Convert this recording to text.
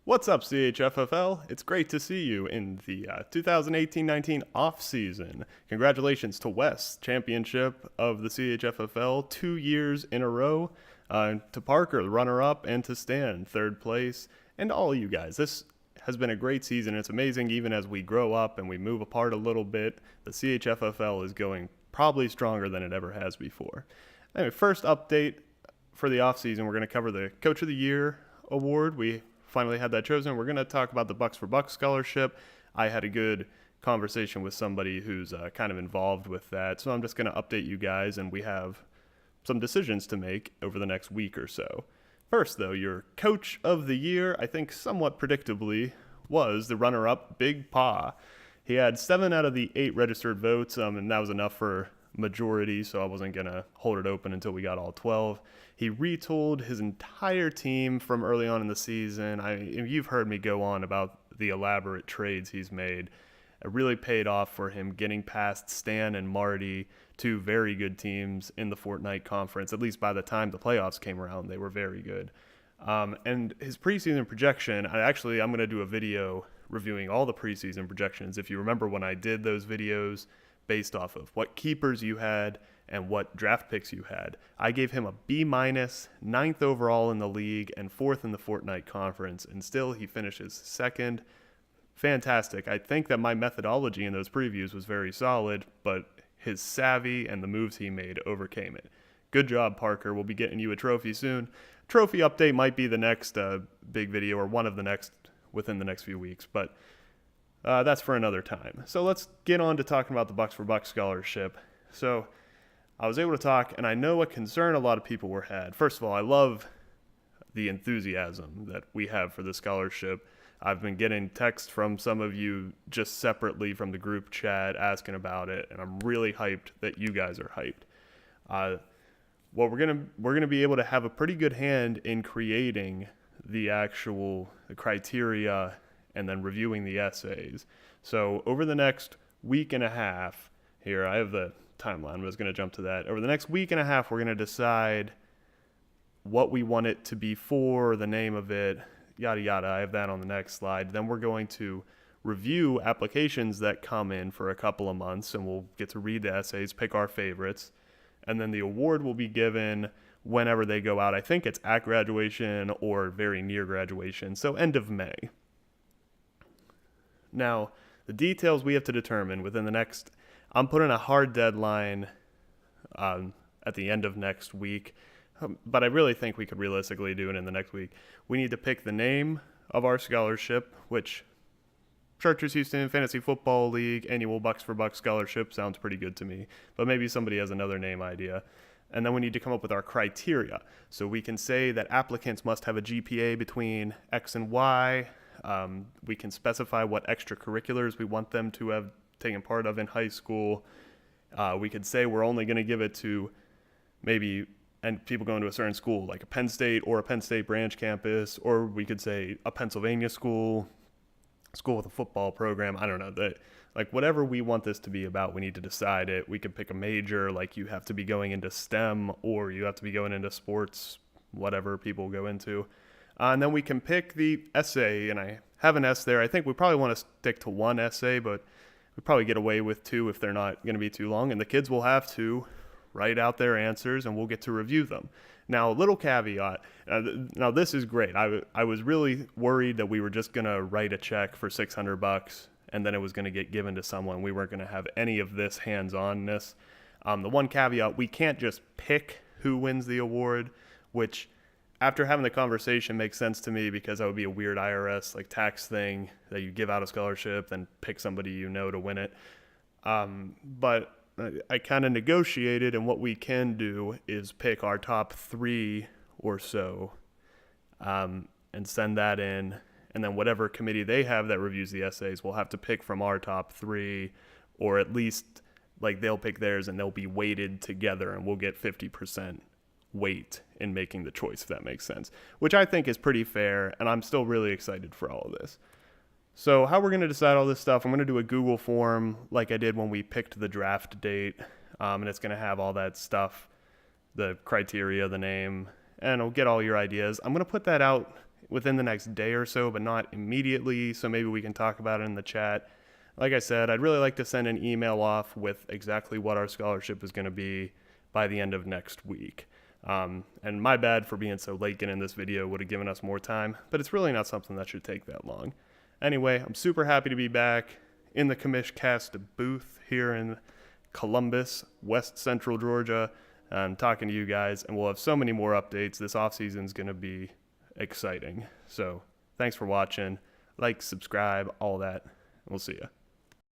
What's up, CHFFL? It's great to see you in the 2018-19 off-season. Congratulations to Wes, championship of the CHFFL 2 years in a row, to Parker, the runner-up, and to Stan, third place, and all you guys. This has been a great season. It's amazing even as we grow up and we move apart a little bit, the CHFFL is going probably stronger than it ever has before. Anyway, first update for the off-season, we're going to cover the Coach of the Year award. We finally had that chosen. We're going to talk about the Bucs for Bucs scholarship. I had a good conversation with somebody who's kind of involved with that, so I'm just going to update you guys, and we have some decisions to make over the next week or so. First, though, your Coach of the Year, I think somewhat predictably, was the runner-up, Big Pa. He had 7 out of the 8 registered votes, and that was enough for majority, so I wasn't going to hold it open until we got all 12. He retooled his entire team from early on in the season. You've heard me go on about the elaborate trades he's made. It really paid off for him getting past Stan and Marty, two very good teams in the Fortnite Conference. At least by the time the playoffs came around, they were very good. And his preseason projection, I'm going to do a video reviewing all the preseason projections. If you remember when I did those videos based off of what keepers you had and what draft picks you had, I gave him a B-, 9th overall in the league and 4th in the Fortnite Conference, and still he finishes second. Fantastic. I think that my methodology in those previews was very solid, but his savvy and the moves he made overcame it. Good job, Parker. We'll be getting you a trophy soon. Trophy update might be the next big video, or one of the next within the next few weeks, but that's for another time. So let's get on to talking about the Bucs for Bucs scholarship. So I was able to talk, and I know a concern a lot of people had. First of all, I love the enthusiasm that we have for the scholarship. I've been getting texts from some of you just separately from the group chat asking about it, and I'm really hyped that you guys are hyped. Well, we're gonna be able to have a pretty good hand in creating the criteria and then reviewing the essays. So over the next week and a half, here I have the timeline, but I was going to jump to that. Over the next week and a half, we're going to decide what we want it to be for, the name of it, yada yada. I have that on the next slide. Then we're going to review applications that come in for a couple of months, and we'll get to read the essays, pick our favorites, and then the award will be given whenever they go out. I think it's at graduation or very near graduation, so end of May. Now, the details we have to determine within the next, I'm putting a hard deadline at the end of next week, but I really think we could realistically do it in the next week. We need to pick the name of our scholarship, which Chartreuse Houston Fantasy Football League Annual Bucs for Bucs Scholarship sounds pretty good to me, but maybe somebody has another name idea. And then we need to come up with our criteria. So we can say that applicants must have a GPA between X and Y. We can specify what extracurriculars we want them to have taken part of in high school. We could say we're only going to give it to and people going to a certain school, like a Penn State or a Penn State branch campus, or we could say a Pennsylvania school with a football program. I don't know. Whatever we want this to be about, we need to decide it. We could pick a major, like you have to be going into STEM or you have to be going into sports, whatever people go into. And then we can pick the essay, and I have an S there. I think we probably want to stick to one essay, but we probably get away with 2 if they're not going to be too long. And the kids will have to write out their answers, and we'll get to review them. Now, a little caveat. Now, this is great. I was really worried that we were just going to write a check for $600, and then it was going to get given to someone. We weren't going to have any of this hands-onness. The one caveat, we can't just pick who wins the award, which after having the conversation makes sense to me because that would be a weird IRS tax thing that you give out a scholarship and pick somebody to win it. But I kind of negotiated, and what we can do is pick our top 3 or so and send that in. And then whatever committee they have that reviews the essays, we'll have to pick from our top 3, or at least they'll pick theirs and they'll be weighted together, and we'll get 50% weight in making the choice, if that makes sense, which I think is pretty fair, and I'm still really excited for all of this. So how we're going to decide all this stuff, I'm going to do a Google form like I did when we picked the draft date, and it's going to have all that stuff, the criteria, the name, and it'll get all your ideas. I'm going to put that out within the next day or so, but not immediately, so maybe we can talk about it in the chat. Like I said, I'd really like to send an email off with exactly what our scholarship is going to be by the end of next week. And my bad for being so late getting this video, would have given us more time, but it's really not something that should take that long. Anyway, I'm super happy to be back in the CommishCast booth here in Columbus, West Central Georgia, talking to you guys, and we'll have so many more updates. This offseason is going to be exciting. So thanks for watching. Like, subscribe, all that. We'll see you.